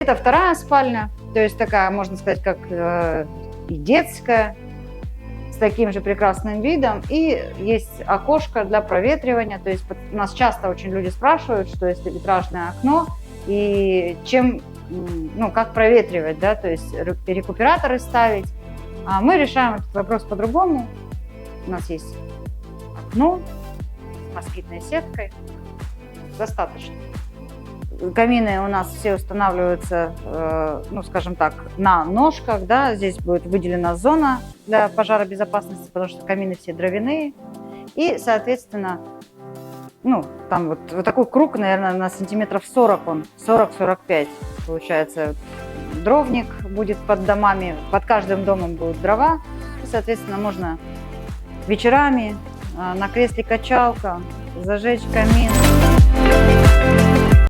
Это вторая спальня, то есть такая, можно сказать, как и детская, с таким же прекрасным видом. И есть окошко для проветривания, то есть у нас часто очень люди спрашивают, что если витражное окно, и чем, ну, как проветривать, да, то есть рекуператоры ставить. А мы решаем этот вопрос по-другому. У нас есть окно с москитной сеткой, достаточно. Камины у нас все устанавливаются, ну, скажем так, на ножках, да, здесь будет выделена зона для пожаробезопасности, потому что камины все дровяные, и, соответственно, ну, там вот такой круг, наверное, на сантиметров 40 он, 40-45, получается, дровник будет под домами, под каждым домом будут дрова, и, соответственно, можно вечерами на кресле качалка зажечь камин.